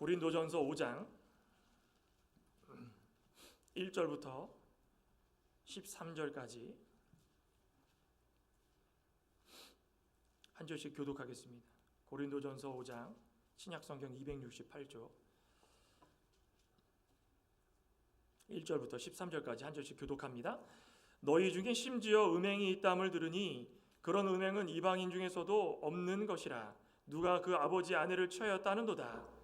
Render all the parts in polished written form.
고린도전서 5장 1절부터 13절까지 한 절씩 교독하겠습니다. 고린도전서 5장 신약성경 268조 1절부터 13절까지 한 절씩 교독합니다. 너희 중에 심지어 음행이 있다함을 들으니 그런 음행은 이방인 중에서도 없는 것이라. 누가 그 아버지 아내를 취하였다는도다.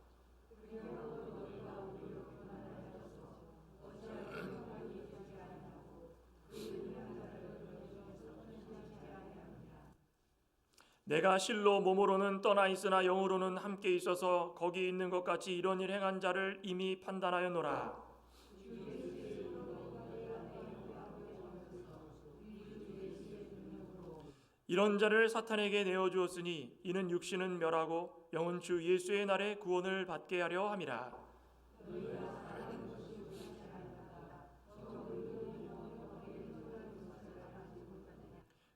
내가 실로 몸으로는 떠나 있으나 영으로는 함께 있어서 거기 있는 것 같이 이런 일 행한 자를 이미 판단하였노라. 이런 자를 사탄에게 내어주었으니 이는 육신은 멸하고 영은 주 예수의 날에 구원을 받게 하려 함이라.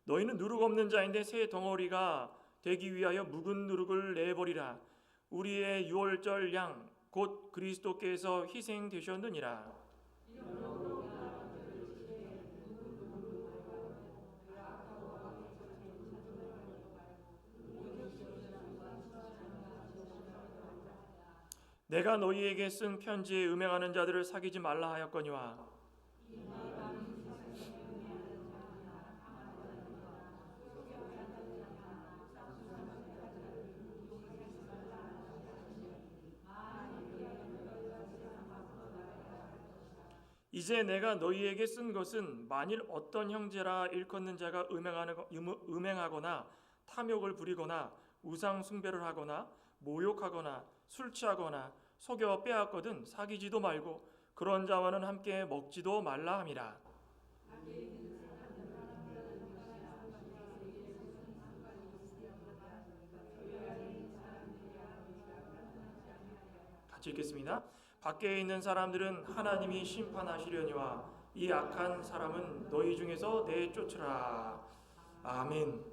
너희는 누룩 없는 자인데 새 덩어리가 되기 위하여 묵은 누룩을 내버리라. 우리의 유월절 양 곧 그리스도께서 희생되셨느니라. 내가 너희에게 쓴 편지에 음행하는 자들을 사귀지 말라 하였거니와 이제 내가 너희에게 쓴 것은 만일 어떤 형제라 일컫는 자가 음행하거나 탐욕을 부리거나 우상 숭배를 하거나 모욕하거나 술 취하거나 속여 빼앗거든 사귀지도 말고 그런 자와는 함께 먹지도 말라 함이라. 같이 읽겠습니다. 밖에 있는 사람들은 하나님이 심판하시려니와 이 악한 사람은 너희 중에서 내쫓으라. 아멘.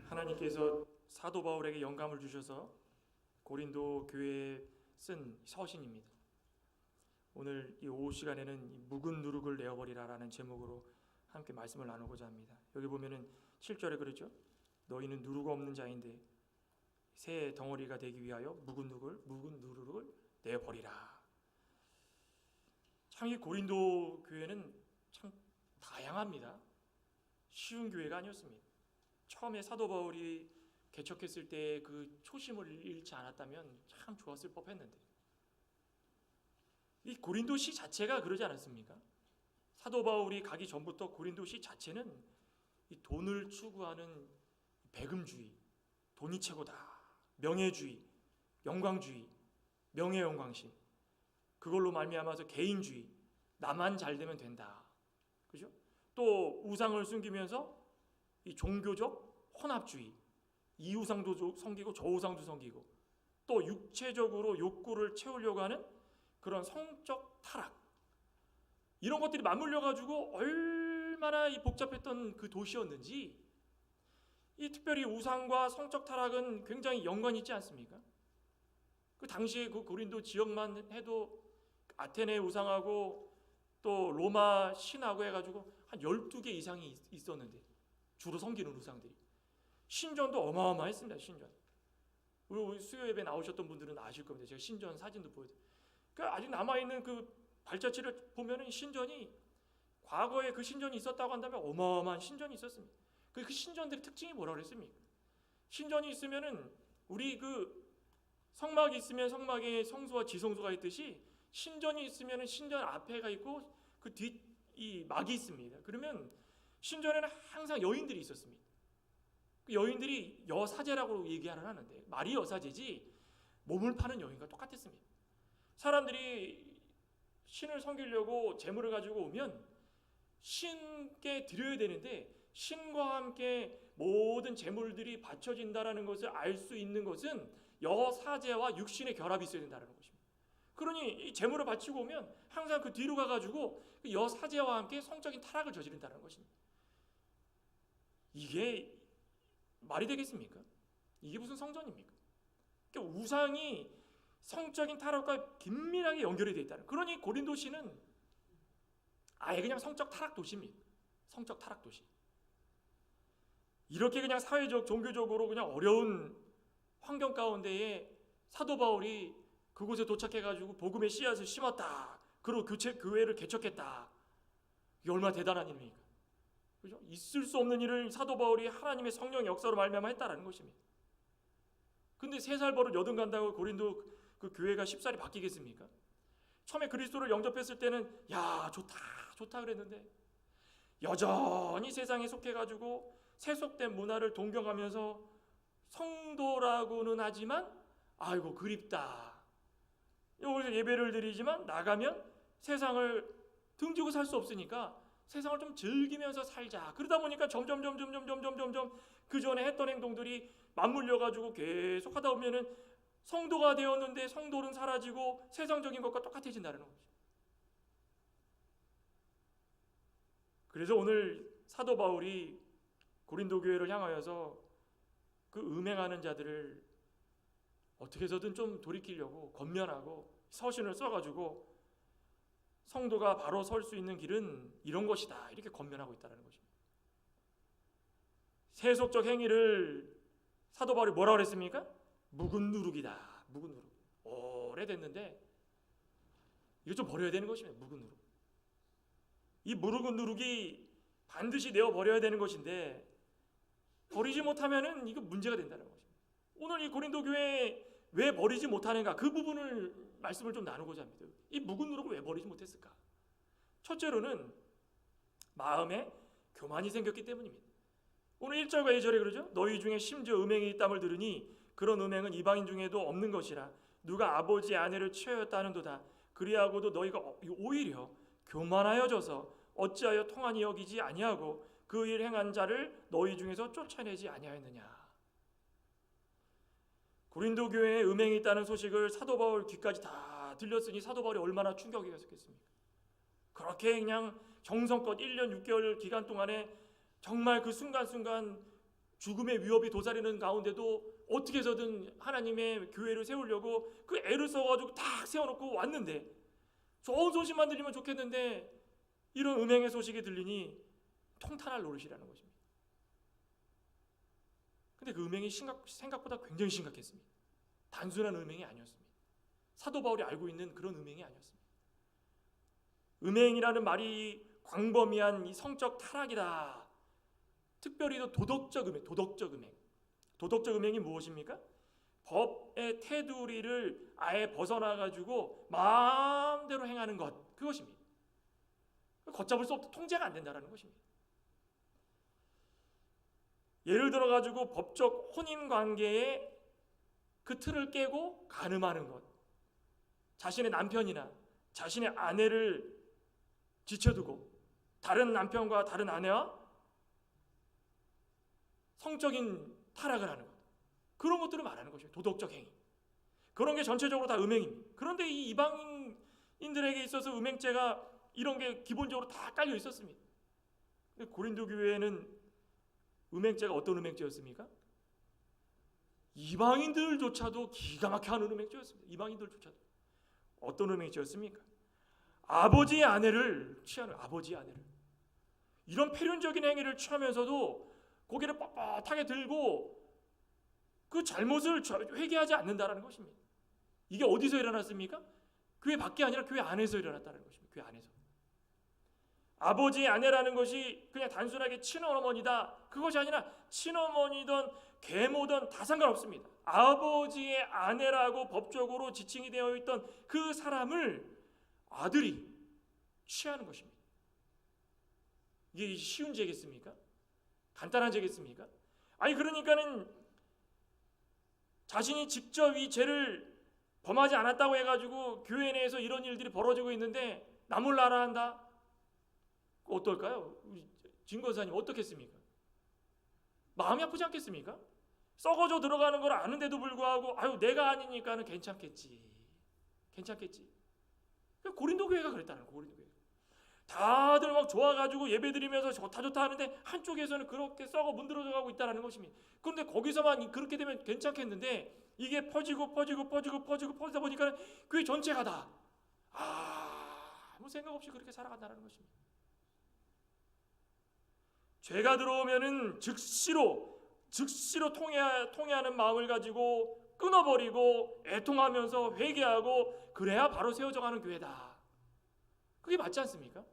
하나님께서 사도 바울에게 영감을 주셔서 고린도 교회에 쓴 서신입니다. 오늘 이 오후 시간에는 이 묵은 누룩을 내어버리라라는 제목으로 함께 말씀을 나누고자 합니다. 여기 보면은 7절에 그러죠. 너희는 누룩 없는 자인데 새 덩어리가 되기 위하여 묵은 누룩을 내버리라. 참 이 고린도 교회는 참 다양합니다. 쉬운 교회가 아니었습니다. 처음에 사도 바울이 개척했을 때 그 초심을 잃지 않았다면 참 좋았을 법했는데 이 고린도시 자체가 그러지 않았습니까? 사도 바울이 가기 전부터 고린도시 자체는 이 돈을 추구하는 배금주의, 돈이 최고다, 명예주의, 영광주의, 명예영광심, 그걸로 말미암아서 개인주의, 나만 잘 되면 된다, 그죠? 또 우상을 숨기면서 이 종교적 혼합주의, 이 우상도 섬기고 저 우상도 섬기고, 또 육체적으로 욕구를 채우려고 하는 그런 성적 타락, 이런 것들이 맞물려 가지고 얼마나 이 복잡했던 그 도시였는지. 이 특별히 우상과 성적 타락은 굉장히 연관이 있지 않습니까? 그 당시에 그 고린도 지역만 해도 아테네 우상하고 또 로마 신하고 해가지고 한 12개 이상이 있었는데, 주로 섬기는 우상들이. 신전도 어마어마했습니다. 신전. 우리 수요 예배 나오셨던 분들은 아실 겁니다. 제가 신전 사진도 보여드려요. 그러니까 아직 남아있는 그 발자취를 보면은 신전이, 과거에 그 신전이 있었다고 한다면 어마어마한 신전이 있었습니다. 그 신전들의 특징이 뭐라고 그랬습니까? 신전이 있으면은 우리 그 성막이 있으면 성막에 성소와 지성소가 있듯이 신전이 있으면은 신전 앞에가 있고 그 뒤 이 막이 있습니다. 그러면 신전에는 항상 여인들이 있었습니다. 그 여인들이 여사제라고 얘기를 하는데 말이 여사제지 몸을 파는 여인과 똑같았습니다. 사람들이 신을 섬기려고 제물을 가지고 오면 신께 드려야 되는데 신과 함께 모든 제물들이 바쳐진다라는 것을 알 수 있는 것은 여사제와 육신의 결합이 있어야 된다는 것입니다. 그러니 이 제물을 바치고 오면 항상 그 뒤로 가가지고 그 여사제와 함께 성적인 타락을 저지른다는 것입니다. 이게 말이 되겠습니까? 이게 무슨 성전입니까? 그러니까 우상이 성적인 타락과 긴밀하게 연결이 되어 있다는. 그러니 고린도시는 아예 그냥 성적 타락 도시입니다. 성적 타락 도시. 이렇게 그냥 사회적, 종교적으로 그냥 어려운 환경 가운데에 사도 바울이 그곳에 도착해가지고 복음의 씨앗을 심었다. 그리고 교회를 개척했다. 이게 얼마나 대단한 일입니까? 그죠? 있을 수 없는 일을 사도 바울이 하나님의 성령의 역사로 말미암아 했다라는 것입니다. 근데 3살 버릇 여든 간다고 고린도 그 교회가 쉽사리 바뀌겠습니까? 처음에 그리스도를 영접했을 때는 야 좋다 그랬는데 여전히 세상에 속해가지고 세속된 문화를 동경하면서 성도라고는 하지만 아이고 그립다. 여기서 예배를 드리지만 나가면 세상을 등지고 살 수 없으니까 세상을 좀 즐기면서 살자. 그러다 보니까 점점 그 전에 했던 행동들이 맞물려가지고 계속 하다 보면은 성도가 되었는데 성도는 사라지고 세상적인 것과 똑같아진다는 거죠. 그래서 오늘 사도 바울이 고린도 교회를 향하여서 그 음행하는 자들을 어떻게 해서든 좀 돌이키려고 권면하고 서신을 써가지고 성도가 바로 설 수 있는 길은 이런 것이다 이렇게 권면하고 있다는 것입니다. 세속적 행위를 사도 바울이 뭐라고 그랬습니까? 묵은 누룩이다. 묵은 누룩. 오래됐는데 이거 좀 버려야 되는 것입니다. 묵은 누룩. 이 묵은 누룩이 반드시 내어버려야 되는 것인데 버리지 못하면은 이거 문제가 된다는 것입니다. 오늘 이 고린도 교회 왜 버리지 못하는가 그 부분을 말씀을 좀 나누고자 합니다. 이 묵은 누룩을 왜 버리지 못했을까? 첫째로는 마음에 교만이 생겼기 때문입니다. 오늘 1절과 2절에 그러죠. 너희 중에 심지어 음행이 있담을 들으니 그런 음행은 이방인 중에도 없는 것이라 누가 아버지의 아내를 취하였다 하는도다. 그리하고도 너희가 오히려 교만하여져서 어찌하여 통한이 여기지 아니하고 그 일 행한 자를 너희 중에서 쫓아내지 아니하였느냐. 고린도 교회에 음행이 있다는 소식을 사도 바울 귀까지 다 들렸으니 사도 바울이 얼마나 충격이었겠습니까? 그렇게 그냥 정성껏 1년 6개월 기간 동안에 정말 그 순간순간 죽음의 위협이 도사리는 가운데도 어떻게 해서든 하나님의 교회를 세우려고 그 애를 써가지고 딱 세워놓고 왔는데 좋은 소식만 들리면 좋겠는데 이런 음행의 소식이 들리니 통탄할 노릇이라는 것입니다. 근데 그 음행이 생각보다 굉장히 심각했습니다. 단순한 음행이 아니었습니다. 사도 바울이 알고 있는 그런 음행이 아니었습니다. 음행이라는 말이 광범위한 이 성적 타락이다. 특별히 도덕적 음행, 도덕적 음행이 무엇입니까? 법의 테두리를 아예 벗어나가지고 마음대로 행하는 것, 그것입니다. 걷잡을 수 없다, 통제가 안 된다는 것입니다. 예를 들어가지고 법적 혼인관계의 그 틀을 깨고 간음하는 것, 자신의 남편이나 자신의 아내를 지쳐두고 다른 남편과 다른 아내와 성적인 타락을 하는 것, 그런 것들을 말하는 것이에요. 도덕적 행위. 그런 게 전체적으로 다 음행입니다. 그런데 이 이방인들에게 있어서 음행죄가 이런 게 기본적으로 다 깔려 있었습니다. 고린도 교회에는 음행죄가 어떤 음행죄였습니까? 이방인들조차도 기가 막혀 하는 음행죄였습니다. 이방인들조차도. 어떤 음행죄였습니까? 아버지의 아내를 취하는, 아버지의 아내를. 이런 필연적인 행위를 취하면서도 고개를 뻣뻣하게 들고 그 잘못을 회개하지 않는다는 것입니다. 이게 어디서 일어났습니까? 교회 밖이 아니라 교회 안에서 일어났다는 것입니다. 교회 안에서. 아버지의 아내라는 것이 그냥 단순하게 친어머니다, 그것이 아니라 친어머니든 계모든 다 상관없습니다. 아버지의 아내라고 법적으로 지칭이 되어 있던 그 사람을 아들이 취하는 것입니다. 이게 쉬운 죄겠습니까? 간단한 죄겠습니까? 아니 그러니까는 자신이 직접 이 죄를 범하지 않았다고 해가지고 교회 내에서 이런 일들이 벌어지고 있는데 남을 나라 한다? 어떨까요? 우리 진권사님 어떻겠습니까? 마음이 아프지 않겠습니까? 썩어져 들어가는 걸 아는데도 불구하고 아유 내가 아니니까는 괜찮겠지. 고린도 교회가 그랬다는 거예요. 고린도 교회. 다들 막 좋아가지고 예배드리면서 좋다 좋다 하는데 한쪽에서는 그렇게 썩어 문드러져 가고 있다는 것입니다. 그런데 거기서만 그렇게 되면 괜찮겠는데 이게 퍼지고 퍼지다 보니까 교회 전체가 다 아무 생각 없이 그렇게 살아간다는 것입니다. 죄가 들어오면은 즉시로 통회하는 마음을 가지고 끊어버리고 애통하면서 회개하고 그래야 바로 세워져가는 교회다. 그게 맞지 않습니까?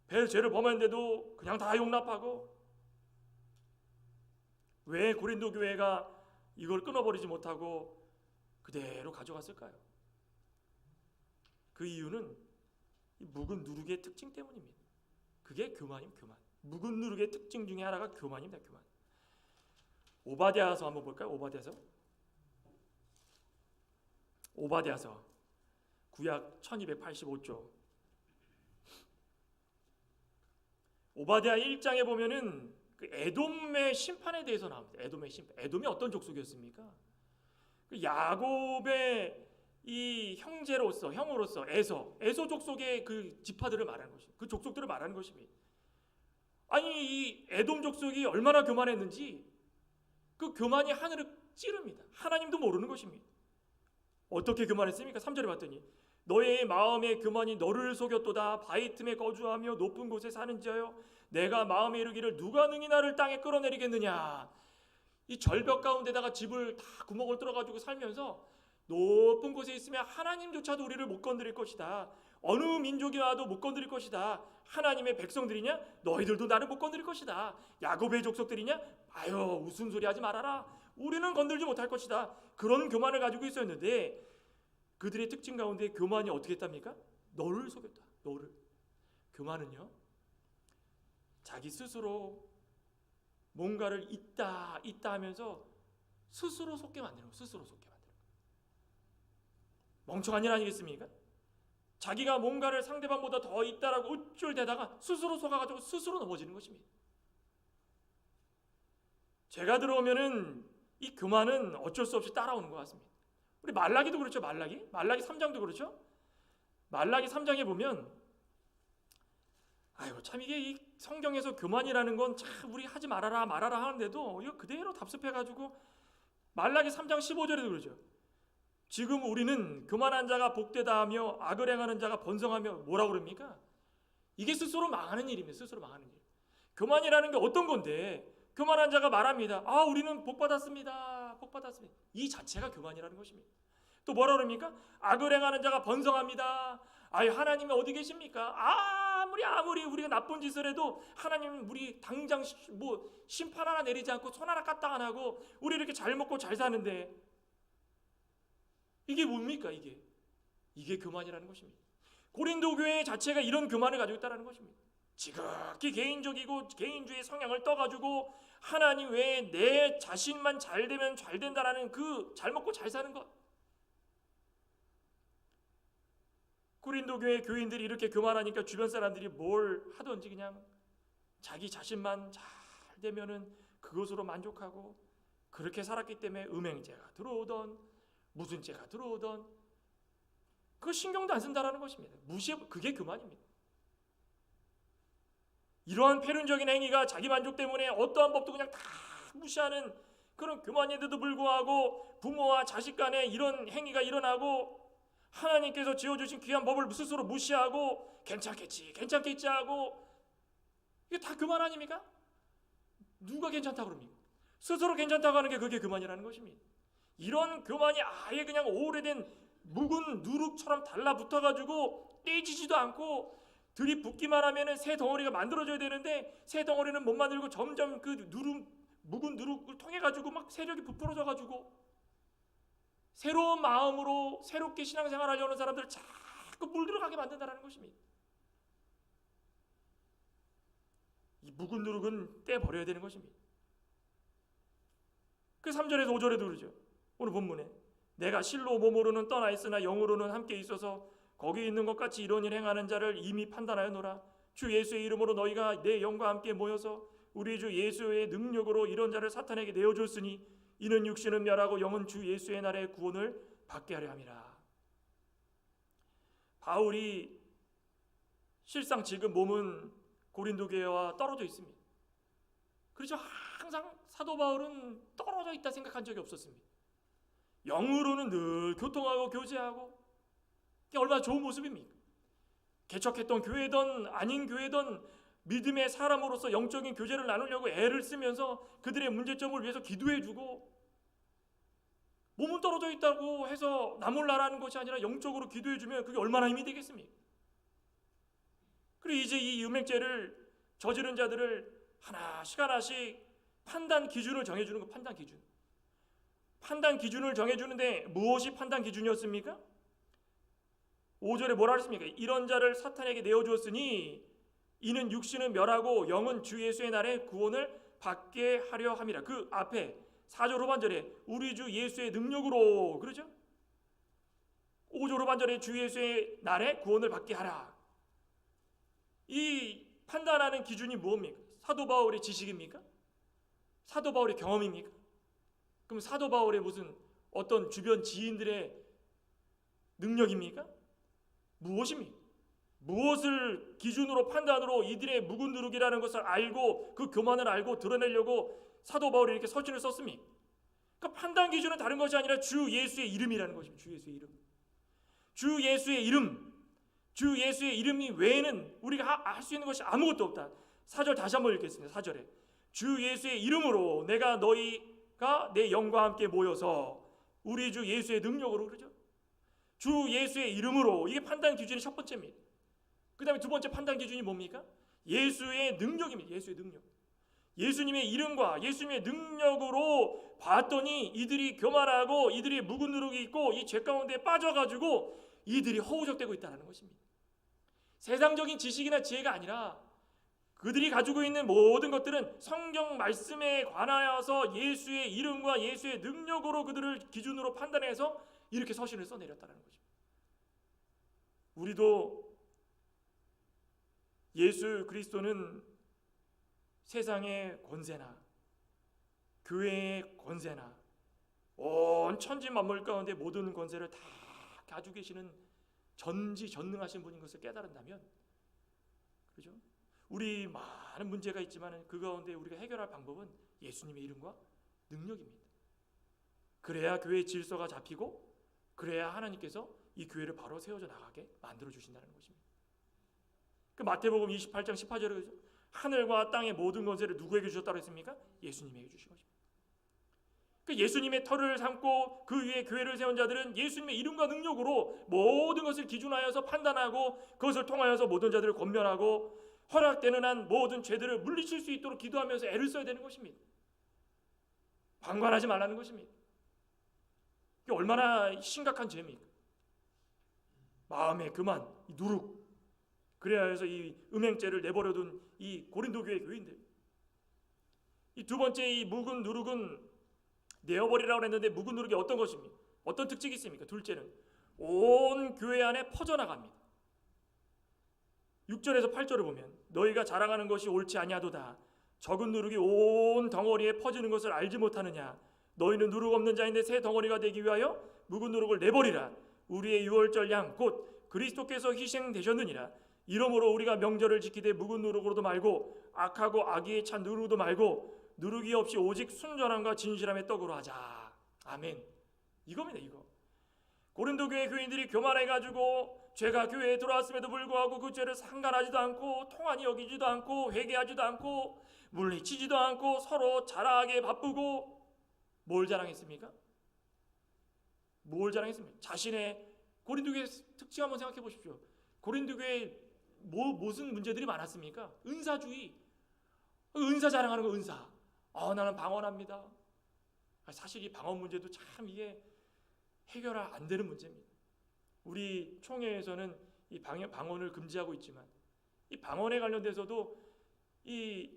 죄를 범했는데도 그냥 다 용납하고, 왜 고린도 교회가 이걸 끊어버리지 못하고 그대로 가져갔을까요? 그 이유는 묵은 누룩의 특징 때문입니다. 그게 교만입니다. 교만. 묵은 누룩의 특징 중에 하나가 교만입니다. 교만. 오바댜서 한번 볼까요? 오바댜서 구약 1285조. 오바댜 1장에 보면은 그 에돔의 심판에 대해서 나옵니다. 에돔의 심판. 에돔이 어떤 족속이었습니까? 그 야곱의 이 형으로서 에서 족속의 그 지파들을 말하는 것입니다. 그 족속들을 말하는 것입니다. 아니 이 에돔 족속이 얼마나 교만했는지 그 교만이 하늘을 찌릅니다. 하나님도 모르는 것입니다. 어떻게 교만했습니까? 3절에 봤더니 너의 마음의 교만이 너를 속였도다. 바위 틈에 거주하며 높은 곳에 사는지여 내가 마음에 이르기를 누가 능히 나를 땅에 끌어내리겠느냐. 이 절벽 가운데다가 집을 다 구멍을 뚫어가지고 살면서 높은 곳에 있으면 하나님조차도 우리를 못 건드릴 것이다. 어느 민족이 와도 못 건드릴 것이다. 하나님의 백성들이냐? 너희들도 나를 못 건드릴 것이다. 야곱의 족속들이냐? 아유 무슨 소리 하지 말아라. 우리는 건들지 못할 것이다. 그런 교만을 가지고 있었는데 그들의 특징 가운데 교만이 어떻게 했답니까? 너를 속였다. 너를. 교만은요 자기 스스로 뭔가를 있다 하면서 스스로 속게 만드는 거예요. 스스로 속게 만드는 거예요. 멍청한 일 아니겠습니까? 자기가 뭔가를 상대방보다 더 있다라고 우쭐대다가 스스로 속아가지고 스스로 넘어지는 것입니다. 죄가 들어오면은 이 교만은 어쩔 수 없이 따라오는 것 같습니다. 우리 말라기도 그렇죠. 말라기 3장도 그렇죠. 말라기 3장에 보면 아이고 참 이게 이 성경에서 교만이라는 건 참 우리 하지 말아라 하는데도 이거 그대로 답습해가지고 말라기 3장 15절에도 그러죠. 지금 우리는 교만한 자가 복되다 하며 악을 행하는 자가 번성하며 뭐라고 그럽니까? 이게 스스로 망하는 일입니다. 스스로 망하는 일. 교만이라는 게 어떤 건데 교만한 자가 말합니다. 우리는 복받았습니다. 이 자체가 교만이라는 것입니다. 또 뭐라 그럽니까? 악을 행하는 자가 번성합니다. 하나님이 어디 계십니까? 아무리 우리가 나쁜 짓을 해도 하나님은 우리 당장 심판 하나 내리지 않고 손 하나 까딱 안 하고 우리 이렇게 잘 먹고 잘 사는데 이게 뭡니까? 이게 교만이라는 것입니다. 고린도 교회 자체가 이런 교만을 가지고 있다는 것입니다. 지극히 개인적이고 개인주의 성향을 떠가지고 하나님 외에 내 자신만 잘 되면 잘 된다라는 그 잘 먹고 잘 사는 것. 고린도 교회 교인들이 이렇게 교만하니까 주변 사람들이 뭘 하든지 그냥 자기 자신만 잘 되면은 그것으로 만족하고 그렇게 살았기 때문에 음행죄가 들어오던 무슨 죄가 들어오던 그거 신경도 안 쓴다라는 것입니다. 그게 교만입니다. 이러한 패륜적인 행위가 자기 만족 때문에 어떠한 법도 그냥 다 무시하는 그런 교만인데도 불구하고 부모와 자식 간에 이런 행위가 일어나고 하나님께서 지어주신 귀한 법을 스스로 무시하고 괜찮겠지 하고 이게 다 교만 아닙니까? 누가 괜찮다고 그럽니까? 스스로 괜찮다고 하는 게 그게 교만이라는 것입니다. 이런 교만이 아예 그냥 오래된 묵은 누룩처럼 달라붙어가지고 떼지지도 않고 들이붓기만 하면은 새 덩어리가 만들어져야 되는데 새 덩어리는 못 만들고 점점 그 묵은 누룩을 통해 가지고 막 세력이 부풀어져 가지고 새로운 마음으로 새롭게 신앙생활 하려는 사람들을 자꾸 물들어가게 만든다는 것입니다. 이 묵은 누룩은 떼버려야 되는 것입니다. 그 3절에서 5절에도 그러죠. 오늘 본문에 내가 실로 몸으로는 떠나 있으나 영으로는 함께 있어서 거기 있는 것 같이 이런 일 행하는 자를 이미 판단하였노라. 주 예수의 이름으로 너희가 내 영과 함께 모여서 우리 주 예수의 능력으로 이런 자를 사탄에게 내어줬으니 이는 육신은 멸하고 영은 주 예수의 날에 구원을 받게 하려 함이라. 바울이 실상 지금 몸은 고린도 교회와 떨어져 있습니다. 그렇죠. 항상 사도 바울은 떨어져 있다 생각한 적이 없었습니다. 영으로는 늘 교통하고 교제하고, 이게 얼마나 좋은 모습입니까? 개척했던 교회든 아닌 교회든 믿음의 사람으로서 영적인 교제를 나누려고 애를 쓰면서 그들의 문제점을 위해서 기도해주고, 몸은 떨어져 있다고 해서 나몰라라는 것이 아니라 영적으로 기도해주면 그게 얼마나 힘이 되겠습니까? 그리고 이제 이 음행죄를 저지른 자들을 하나씩 하나씩 판단 기준을 정해주는 거. 판단 기준을 정해주는데 무엇이 판단 기준이었습니까? 5절에 뭐라 그랬습니까? 이런 자를 사탄에게 내어주었으니 이는 육신은 멸하고 영은 주 예수의 날에 구원을 받게 하려 함이라. 그 앞에 4절 후반절에 우리 주 예수의 능력으로, 그러죠? 5절 후반절에 주 예수의 날에 구원을 받게 하라. 이 판단하는 기준이 뭡니까? 사도 바울의 지식입니까? 사도 바울의 경험입니까? 그럼 사도 바울의 무슨 어떤 주변 지인들의 능력입니까? 무엇입니까? 무엇을 기준으로 판단으로 이들의 묵은누룩이라는 것을 알고 그 교만을 알고 드러내려고 사도 바울이 이렇게 서신을 썼습니까? 그러니까 판단 기준은 다른 것이 아니라 주 예수의 이름이라는 것입니다. 주 예수의 이름. 주 예수의 이름. 주 예수의 이름이 외에는 우리가 할 수 있는 것이 아무것도 없다. 4절 다시 한번 읽겠습니다. 4절에 주 예수의 이름으로 내가 너희가 내 영과 함께 모여서, 우리 주 예수의 능력으로, 그러죠? 주 예수의 이름으로. 이게 판단 기준이 첫 번째입니다. 그 다음에 두 번째 판단 기준이 뭡니까? 예수의 능력입니다. 예수의 능력. 예수님의 이름과 예수님의 능력으로 봤더니 이들이 교만하고 이들이 묵은 누룩이 있고 이 죄 가운데 빠져가지고 이들이 허우적대고 있다는 것입니다. 세상적인 지식이나 지혜가 아니라 그들이 가지고 있는 모든 것들은 성경 말씀에 관하여서 예수의 이름과 예수의 능력으로 그들을 기준으로 판단해서 이렇게 서신을 써내렸다는 것입니다. 우리도 예수 그리스도는 세상의 권세나 교회의 권세나 온 천지 만물 가운데 모든 권세를 다 가지고 계시는 전지전능하신 분인 것을 깨달은다면, 그렇죠? 우리 많은 문제가 있지만 그 가운데 우리가 해결할 방법은 예수님의 이름과 능력입니다. 그래야 교회의 질서가 잡히고, 그래야 하나님께서 이 교회를 바로 세워져 나가게 만들어 주신다는 것입니다. 그 마태복음 28장 18절에 하늘과 땅의 모든 권세를 누구에게 주셨다고 했습니까? 예수님에게 주신 것입니다. 그 예수님의 터를 삼고 그 위에 교회를 세운 자들은 예수님의 이름과 능력으로 모든 것을 기준하여서 판단하고 그것을 통하여서 모든 자들을 권면하고 허락되는 한 모든 죄들을 물리칠 수 있도록 기도하면서 애를 써야 되는 것입니다. 방관하지 말라는 것입니다. 이게 얼마나 심각한 죄입니까? 마음의 교만, 이 누룩. 그래야 해서 이 음행죄를 내버려둔 이 고린도 교회 교인들. 이 두 번째 이 묵은 누룩은 내어버리라고 했는데 묵은 누룩이 어떤 것입니까? 어떤 특징이 있습니까? 둘째는 온 교회 안에 퍼져나갑니다. 6절에서 8절을 보면 너희가 자랑하는 것이 옳지 아니하도다. 적은 누룩이 온 덩어리에 퍼지는 것을 알지 못하느냐. 너희는 누룩 없는 자인데 새 덩어리가 되기 위하여 묵은 누룩을 내버리라. 우리의 유월절 양 곧 그리스도께서 희생되셨느니라. 이러므로 우리가 명절을 지키되 묵은 누룩으로도 말고 악하고 악의에 찬 누룩으로도 말고 누룩이 없이 오직 순전함과 진실함의 떡으로 하자. 아멘. 이겁니다. 이거. 고린도 교회 교인들이 교만해가지고 죄가 교회에 들어왔음에도 불구하고 그 죄를 상관하지도 않고 통한히 여기지도 않고 회개하지도 않고 물리치지도 않고 서로 자랑하게 바쁘고 뭘 자랑했습니까? 뭘 자랑했습니까? 자신의 고린도 교회 특징 한번 생각해 보십시오. 고린도 교회에 무슨 문제들이 많았습니까? 은사주의. 은사 자랑하는 거. 은사. 나는 방언합니다. 사실 이 방언 문제도 참 이게 해결 안 되는 문제입니다. 우리 총회에서는 이 방언을 금지하고 있지만 이 방언에 관련돼서도 이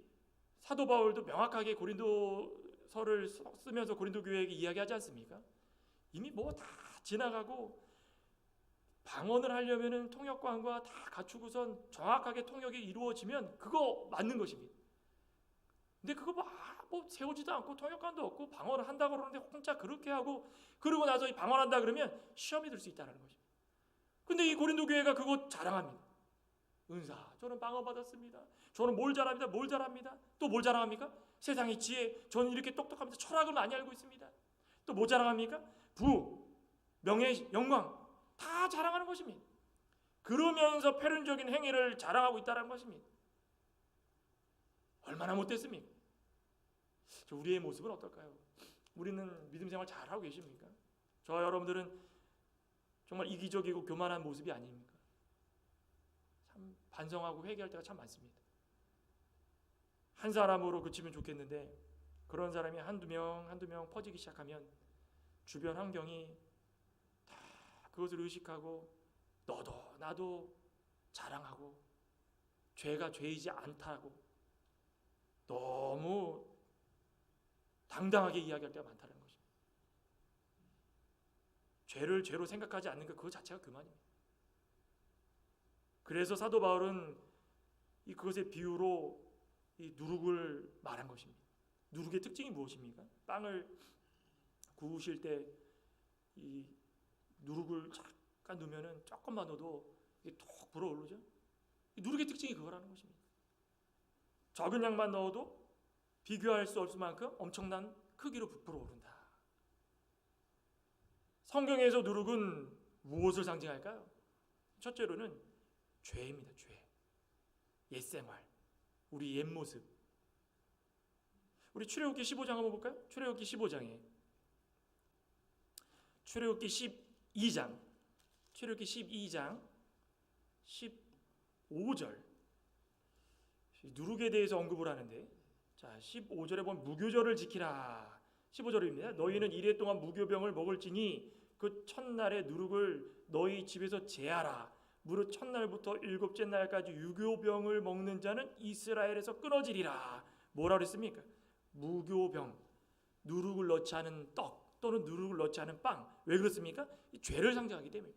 사도 바울도 명확하게 고린도서를 쓰면서 고린도 교회에게 이야기하지 않습니까? 이미 뭐 다 지나가고 방언을 하려면은 통역관과 다 갖추고선 정확하게 통역이 이루어지면 그거 맞는 것입니다. 근데 그거 뭐 세우지도 않고 통역관도 없고 방언을 한다고 그러는데 혼자 그렇게 하고 그러고 나서 이 방언한다 그러면 시험이 들 수 있다는 것입니다. 근데 이 고린도 교회가 그거 자랑합니다. 은사. 저는 빵을 받았습니다. 저는 뭘 잘합니다. 뭘 잘합니다. 또 뭘 자랑합니까? 세상의 지혜. 저는 이렇게 똑똑합니다. 철학을 많이 알고 있습니다. 또 뭐 자랑합니까? 부, 명예, 영광 다 자랑하는 것입니다. 그러면서 패륜적인 행위를 자랑하고 있다는 것입니다. 얼마나 못됐습니까? 우리의 모습은 어떨까요? 우리는 믿음 생활 잘하고 계십니까? 저와 여러분들은 정말 이기적이고 교만한 모습이 아닙니까? 참 반성하고 회개할 때가 참 많습니다. 한 사람으로 그치면 좋겠는데 그런 사람이 한두 명 퍼지기 시작하면 주변 환경이 다 그것을 의식하고 너도 나도 자랑하고 죄가 죄이지 않다고 너무 당당하게 이야기할 때가 많다는 것입니다. 죄를 죄로 생각하지 않는 것 그거 자체가 그만입니다. 그래서 사도 바울은 그것의 비유로 이 누룩을 말한 것입니다. 누룩의 특징이 무엇입니까? 빵을 구우실 때 이 누룩을 잠깐 넣으면은 조금만 넣어도 이게 톡 불어오르죠. 이 누룩의 특징이 그거라는 것입니다. 적은 양만 넣어도 비교할 수 없을 만큼 엄청난 크기로 불어오른다. 성경에서 누룩은 무엇을 상징할까요? 첫째로는 죄입니다. 죄. 옛생활. 우리 옛모습. 우리 출애굽기 15장 한번 볼까요? 출애굽기 15장에 출애굽기 12장 15절 누룩에 대해서 언급을 하는데 자 15절에 보면 무교절을 지키라. 15절입니다. 너희는 이래 동안 무교병을 먹을지니 그 첫날에 누룩을 너희 집에서 제하라. 무릇 첫날부터 일곱째 날까지 유교병을 먹는 자는 이스라엘에서 끊어지리라. 뭐라 그랬습니까? 무교병, 누룩을 넣지 않은 떡 또는 누룩을 넣지 않은 빵. 왜 그렇습니까? 이 죄를 상징하기 때문에.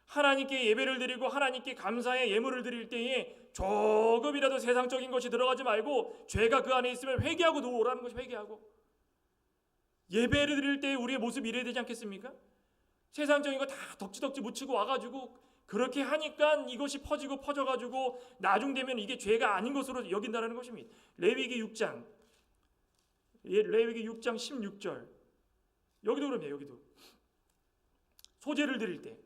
하나님께 예배를 드리고 하나님께 감사의 예물을 드릴 때에 조금이라도 세상적인 것이 들어가지 말고 죄가 그 안에 있으면 회개하고 오라는 것이 회개하고. 예배를 드릴 때 우리의 모습이 이래야 되지 않겠습니까? 세상적인 거 다 덕지덕지 묻히고 와가지고 그렇게 하니까 이것이 퍼져가지고 나중 되면 이게 죄가 아닌 것으로 여긴다는 것입니다. 레위기 6장 16절 여기도 그럽니다. 여기도 소제를 드릴 때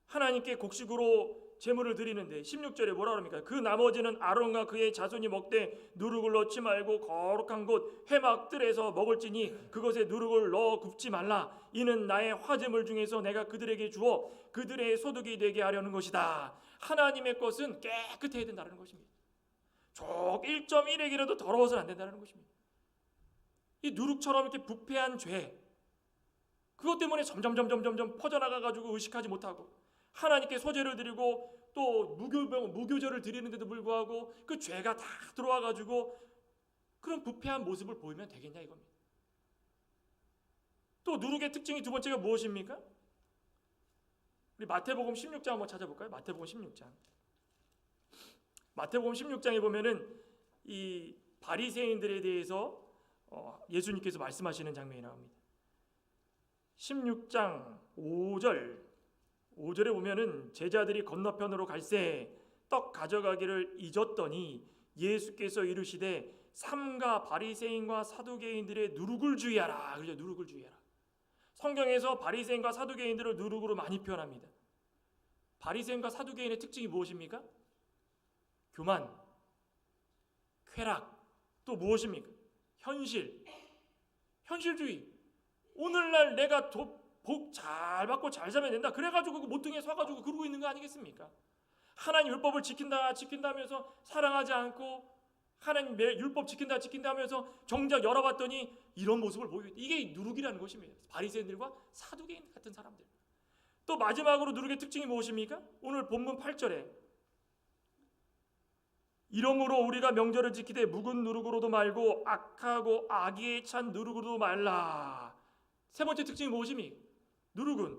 하나님께 곡식으로 제물을 드리는데 16절에 뭐라 그럽니까? 그 나머지는 아론과 그의 자손이 먹되 누룩을 넣지 말고 거룩한 곳 회막들에서 먹을지니 그것에 누룩을 넣어 굽지 말라. 이는 나의 화제물 중에서 내가 그들에게 주어 그들의 소득이 되게 하려는 것이다. 하나님의 것은 깨끗해야 된다는 것입니다. 족 1.1액이라도 더러워서는 안 된다는 것입니다. 이 누룩처럼 이렇게 부패한 죄 그것 때문에 점점 퍼져나가가지고 의식하지 못하고 하나님께 소제를 드리고 또 무교절을 드리는데도 불구하고 그 죄가 다 들어와가지고 그런 부패한 모습을 보이면 되겠냐 이겁니다. 또 누룩의 특징이 두 번째가 무엇입니까? 우리 마태복음 16장 한번 찾아볼까요? 마태복음 16장에 보면은 이 바리새인들에 대해서 예수님께서 말씀하시는 장면이 나옵니다. 16장 5절에 보면은 제자들이 건너편으로 갈새 떡 가져가기를 잊었더니 예수께서 이르시되 삼가 바리새인과 사두개인들의 누룩을 주의하라. 그죠? 누룩을 주의하라. 성경에서 바리새인과 사두개인들을 누룩으로 많이 표현합니다. 바리새인과 사두개인의 특징이 무엇입니까? 교만, 쾌락, 또 무엇입니까? 현실주의. 오늘날 내가 복 잘 받고 잘 살면 된다. 그래가지고 그 모퉁이에 서가지고 그러고 있는 거 아니겠습니까? 하나님 율법을 지킨다 하면서 사랑하지 않고 하나님 율법 지킨다 하면서 정작 열어봤더니 이런 모습을 보이고 있다. 이게 누룩이라는 것입니다. 바리새인들과 사두개인 같은 사람들. 또 마지막으로 누룩의 특징이 무엇입니까? 오늘 본문 8절에 이러므로 우리가 명절을 지키되 묵은 누룩으로도 말고 악하고 악의에 찬 누룩으로도 말라. 세 번째 특징이 무엇입니까? 누룩은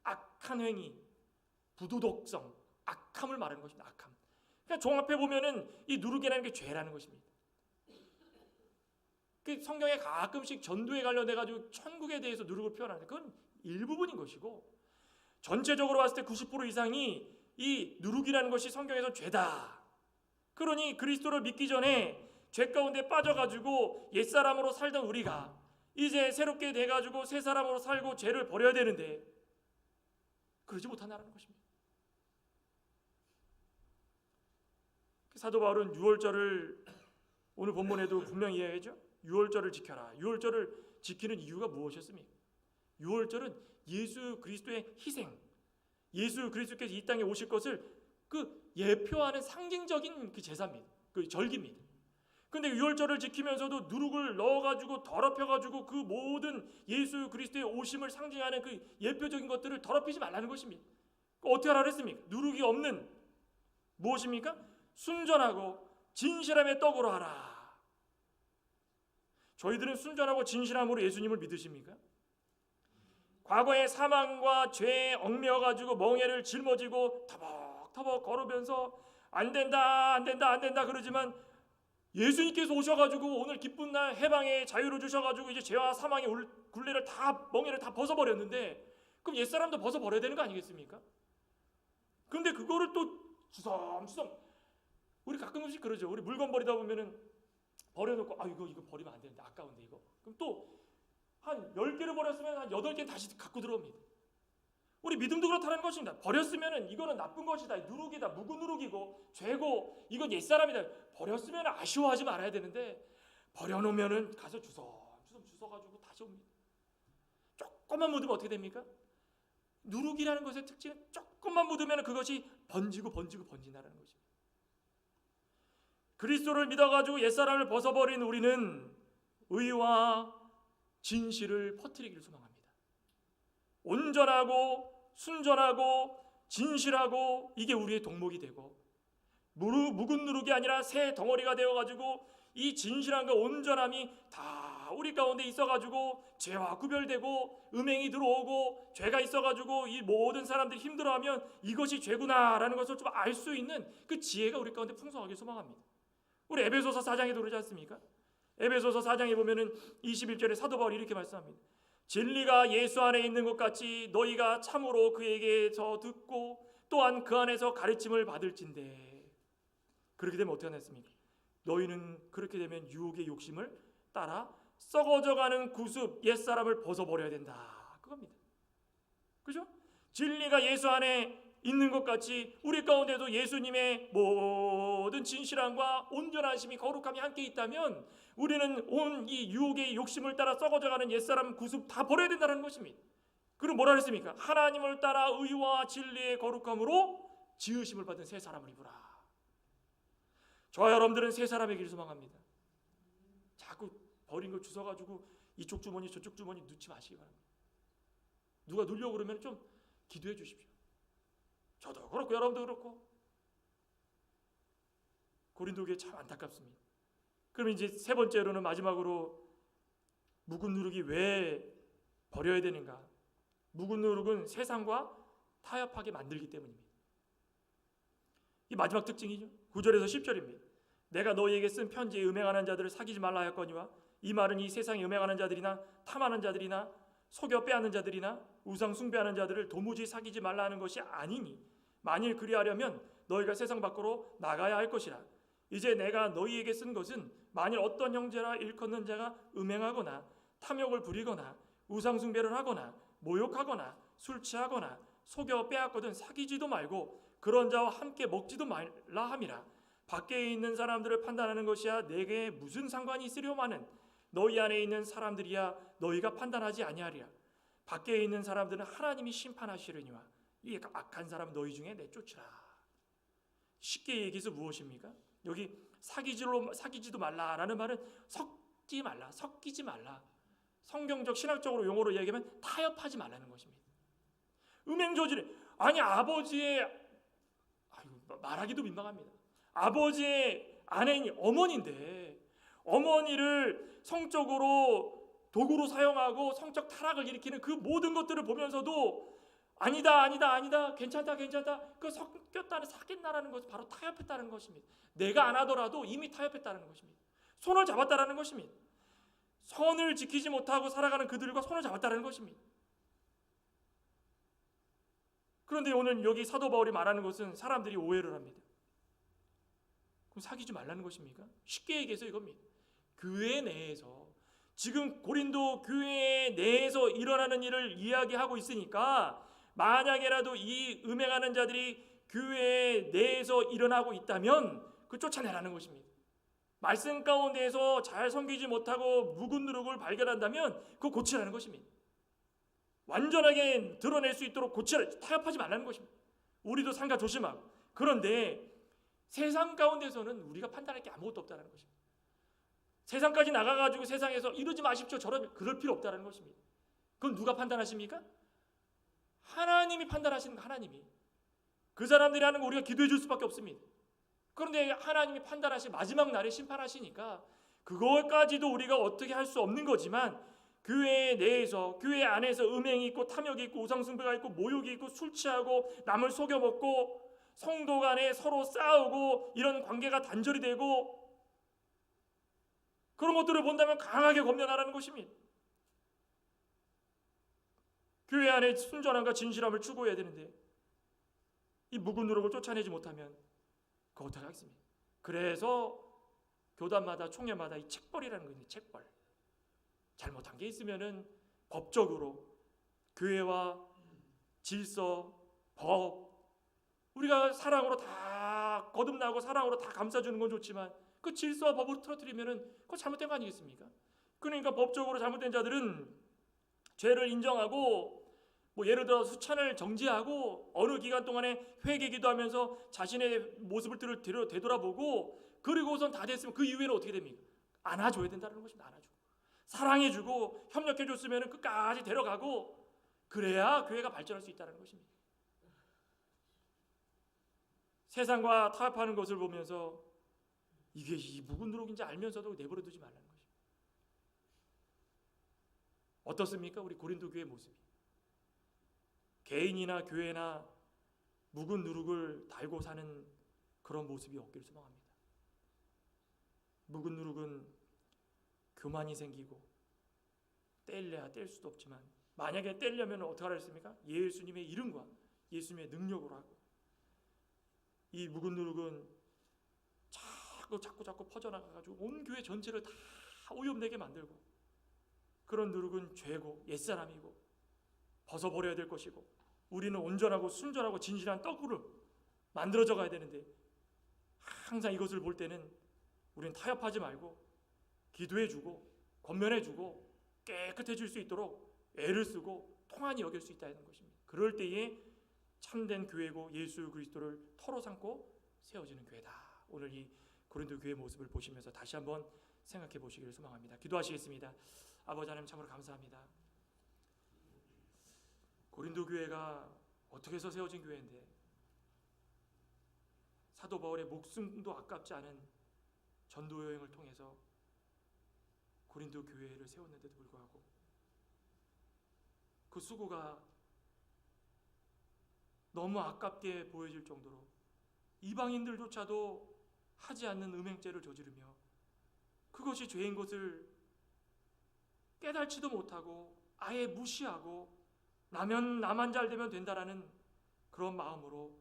악한 행위, 부도덕성, 악함을 말하는 것입니다. 악함. 그러니까 종합해 보면은 이 누룩이라는 게 죄라는 것입니다. 그 성경에 가끔씩 전도에 관련돼 가지고 천국에 대해서 누룩을 표현하는데 그건 일부분인 것이고 전체적으로 봤을 때 90% 이상이 이 누룩이라는 것이 성경에서 죄다. 그러니 그리스도를 믿기 전에 죄 가운데 빠져가지고 옛사람으로 살던 우리가 이제 새롭게 돼가지고 새 사람으로 살고 죄를 버려야 되는데 그러지 못한다는 것입니다. 사도 바울은 유월절을 오늘 본문에도 분명히 이야기하죠. 유월절을 지켜라. 유월절을 지키는 이유가 무엇이었습니까? 유월절은 예수 그리스도의 희생, 예수 그리스도께서 이 땅에 오실 것을 그 예표하는 상징적인 그 제사입니다. 그 절기입니다. 근데 유월절을 지키면서도 누룩을 넣어가지고 더럽혀가지고 그 모든 예수 그리스도의 오심을 상징하는 그 예표적인 것들을 더럽히지 말라는 것입니다. 어떻게 하라 그랬습니까? 누룩이 없는 무엇입니까? 순전하고 진실함의 떡으로 하라. 저희들은 순전하고 진실함으로 예수님을 믿으십니까? 과거의 사망과 죄에 얽매여가지고 멍에를 짊어지고 터벅터벅 걸으면서 안 된다 그러지만 예수님께서 오셔가지고 오늘 기쁜 날 해방의 자유를 주셔가지고 이제 죄와 사망의 굴레를 다 멍에를 다 벗어버렸는데 그럼 옛사람도 벗어버려야 되는 거 아니겠습니까? 그런데 그거를 또 주섬주섬 우리 가끔씩 그러죠. 우리 물건 버리다 보면은 버려놓고 이거 버리면 안 되는데 아까운데 이거 그럼 또 한 10개를 버렸으면 한 8개는 다시 갖고 들어옵니다. 우리 믿음도 그렇다는 것입니다. 버렸으면 이거는 나쁜 것이다. 누룩이다. 묵은 누룩이고 죄고 이건 옛사람이다. 버렸으면 아쉬워하지 말아야 되는데 버려놓으면 가서 주섬주섬 주워가지고 다시 옵니다. 조금만 묻으면 어떻게 됩니까? 누룩이라는 것의 특징은 조금만 묻으면 그것이 번진다는 것입니다. 그리스도를 믿어가지고 옛사람을 벗어버린 우리는 의와 진실을 퍼뜨리기를 소망합니다. 온전하고 순전하고 진실하고 이게 우리의 덕목이 되고 묵은 누룩이 아니라 새 덩어리가 되어가지고 이 진실함과 온전함이 다 우리 가운데 있어가지고 죄와 구별되고 음행이 들어오고 죄가 있어가지고 이 모든 사람들이 힘들어하면 이것이 죄구나라는 것을 좀 알 수 있는 그 지혜가 우리 가운데 풍성하게 소망합니다. 우리 에베소서 4장에도 그러지 않습니까? 에베소서 4장에 보면은 21절에 사도 바울이 이렇게 말씀합니다. 진리가 예수 안에 있는 것 같이 너희가 참으로 그에게서 듣고 또한 그 안에서 가르침을 받을진대. 그렇게 되면 어떻게 하겠습니까? 너희는 그렇게 되면 유혹의 욕심을 따라 썩어져가는 구습 옛사람을 벗어버려야 된다. 그겁니다. 그죠? 진리가 예수 안에 있는 것 같이 우리 가운데도 예수님의 모든 진실함과 온전하심이 거룩함이 함께 있다면 우리는 온 이 유혹의 욕심을 따라 썩어져가는 옛사람 구습 다 버려야 된다는 것입니다. 그럼 뭐라 그랬습니까? 하나님을 따라 의와 진리의 거룩함으로 지으심을 받은 새 사람을 입으라. 저와 여러분들은 새 사람이기를 소망합니다. 자꾸 버린 걸 주워가지고 이쪽 주머니 저쪽 주머니 넣지 마시기 바랍니다. 누가 누려고 그러면 좀 기도해 주십시오. 저도 그렇고 여러분도 그렇고 고린도교회 참 안타깝습니다. 그럼 이제 세 번째로는 마지막으로 묵은 누룩이 왜 버려야 되는가? 묵은 누룩은 세상과 타협하게 만들기 때문입니다. 이 마지막 특징이죠. 9절에서 10절입니다. 내가 너희에게 쓴 편지에 음행하는 자들을 사귀지 말라 하였거니와 이 말은 이 세상에 음행하는 자들이나 탐하는 자들이나 속여 빼앗는 자들이나 우상 숭배하는 자들을 도무지 사귀지 말라 하는 것이 아니니 만일 그리하려면 너희가 세상 밖으로 나가야 할 것이라. 이제 내가 너희에게 쓴 것은 만일 어떤 형제라 일컫는 자가 음행하거나 탐욕을 부리거나 우상 숭배를 하거나 모욕하거나 술 취하거나 속여 빼앗거든 사귀지도 말고 그런 자와 함께 먹지도 말라 함이라. 밖에 있는 사람들을 판단하는 것이야 내게 무슨 상관이 있으려마는 너희 안에 있는 사람들이야 너희가 판단하지 아니하리라. 밖에 있는 사람들은 하나님이 심판하시려니와 이 악한 사람 너희 중에 내쫓으라. 쉽게 얘기해서 무엇입니까? 여기 사귀지도 말라라는 말은 섞이지 말라. 성경적 신학적으로 용어로 얘기하면 타협하지 말라는 것입니다. 음행 저지를 아버지의 말하기도 민망합니다. 아버지의 아내인 어머니인데 어머니를 성적으로 도구로 사용하고 성적 타락을 일으키는 그 모든 것들을 보면서도 아니다 괜찮다 그 섞였다는 사귀었다는 것은 바로 타협했다는 것입니다. 내가 안 하더라도 이미 타협했다는 것입니다. 손을 잡았다는 것입니다. 선을 지키지 못하고 살아가는 그들과 손을 잡았다는 것입니다. 그런데 오늘 여기 사도 바울이 말하는 것은 사람들이 오해를 합니다. 그럼 사귀지 말라는 것입니까? 쉽게 얘기해서 이겁니다. 교회 내에서 지금 고린도 교회 내에서 일어나는 일을 이야기하고 있으니까 만약에라도 이 음행하는 자들이 교회 내에서 일어나고 있다면 그 쫓아내라는 것입니다. 말씀 가운데에서 잘 섬기지 못하고 묵은 누룩을 발견한다면 그거 고치라는 것입니다. 완전하게 드러낼 수 있도록 고치라, 타협하지 말라는 것입니다. 우리도 상가 조심하고. 그런데 세상 가운데서는 우리가 판단할 게 아무것도 없다는 것입니다. 세상까지 나가가지고 세상에서 이러지 마십시오, 그럴 필요 없다는 것입니다. 그건 누가 판단하십니까? 하나님이 판단하시는 거. 하나님이. 그 사람들이 하는 거 우리가 기도해 줄 수밖에 없습니다. 그런데 하나님이 판단하시 마지막 날에 심판하시니까 그것까지도 우리가 어떻게 할 수 없는 거지만, 교회 내에서, 교회 안에서 음행이 있고 탐욕이 있고 우상숭배가 있고 모욕이 있고 술 취하고 남을 속여먹고 성도 간에 서로 싸우고 이런 관계가 단절이 되고, 그런 것들을 본다면 강하게 검열하라는 것입니다. 교회 안에 순전함과 진실함을 추구해야 되는데 이 묵은 누룩을 쫓아내지 못하면 그거 어떻게 하겠습니까? 그래서 교단마다 총회마다 이 책벌이라는 거 있는데, 책벌. 잘못한 게 있으면은 법적으로 교회와 질서, 법, 우리가 사랑으로 다 거듭나고 사랑으로 다 감싸주는 건 좋지만 그 질서와 법으로 틀어뜨리면은 그거 잘못된 거 아니겠습니까? 그러니까 법적으로 잘못된 자들은 죄를 인정하고, 뭐 예를 들어 수찬을 정지하고 어느 기간 동안에 회개 기도하면서 자신의 모습을 되돌아보고, 그리고선 다 됐으면 그 이후에는 어떻게 됩니까? 안아줘야 된다는 것입니다. 안아주고 사랑해주고 협력해줬으면 끝까지 데려가고, 그래야 교회가 발전할 수 있다는 것입니다. 세상과 타협하는 것을 보면서 이게 이 묵은 누룩인지 알면서도 내버려두지 말라는 것입니다. 어떻습니까? 우리 고린도 교회 모습이. 개인이나 교회나 묵은 누룩을 달고 사는 그런 모습이 없기를 소망합니다. 묵은 누룩은 교만이 생기고 떼려야 뗄 수도 없지만, 만약에 떼려면 어떻게 하라 했습니까? 예수님의 이름과 예수님의 능력으로 하고, 이 묵은 누룩은 자꾸 퍼져나가가지고 온 교회 전체를 다 오염되게 만들고, 그런 누룩은 죄고 옛사람이고 벗어버려야 될 것이고, 우리는 온전하고 순전하고 진실한 떡으로 만들어져 가야 되는데, 항상 이것을 볼 때는 우리는 타협하지 말고 기도해주고 권면해주고 깨끗해질 수 있도록 애를 쓰고 통한히 여길 수 있다는 것입니다. 그럴 때에 참된 교회고 예수 그리스도를 터로 삼고 세워지는 교회다. 오늘 이 고린도 교회 모습을 보시면서 다시 한번 생각해 보시기를 소망합니다. 기도하시겠습니다. 아버지 하나님, 참으로 감사합니다. 고린도 교회가 어떻게 해서 세워진 교회인데 사도 바울의 목숨도 아깝지 않은 전도 여행을 통해서 고린도 교회를 세웠는데도 불구하고 그 수고가 너무 아깝게 보여질 정도로 이방인들조차도 하지 않는 음행죄를 저지르며 그것이 죄인 것을 깨달지도 못하고 아예 무시하고 나만 잘 되면 된다라는 그런 마음으로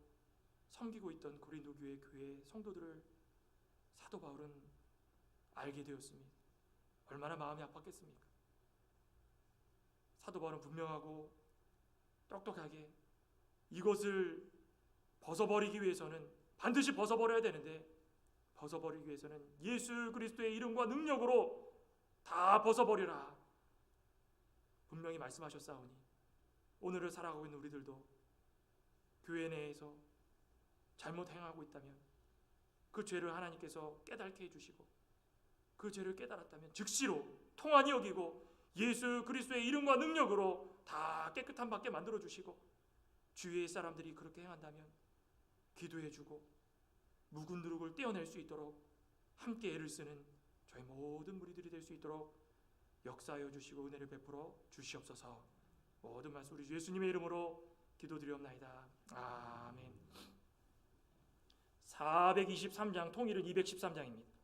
섬기고 있던 고린도 교회 성도들을 사도 바울은 알게 되었습니다. 얼마나 마음이 아팠겠습니까? 사도 바울은 분명하고 똑똑하게 이것을 벗어버리기 위해서는 반드시 벗어버려야 되는데, 벗어버리기 위해서는 예수 그리스도의 이름과 능력으로 다 벗어버리라 분명히 말씀하셨사오니, 오늘을 살아가고 있는 우리들도 교회 내에서 잘못 행하고 있다면 그 죄를 하나님께서 깨닫게 해주시고, 그 죄를 깨달았다면 즉시로 통한히 여기고 예수 그리스도의 이름과 능력으로 다 깨끗한 받게 만들어주시고, 주위의 사람들이 그렇게 행한다면 기도해주고 묵은 누룩을 떼어낼 수 있도록 함께 애를 쓰는 저희 모든 무리들이 될 수 있도록 역사하여 주시고 은혜를 베풀어 주시옵소서. 모든 말씀 우리 예수님의 이름으로 기도드리옵나이다. 아멘. 423장, 통일은 213장입니다.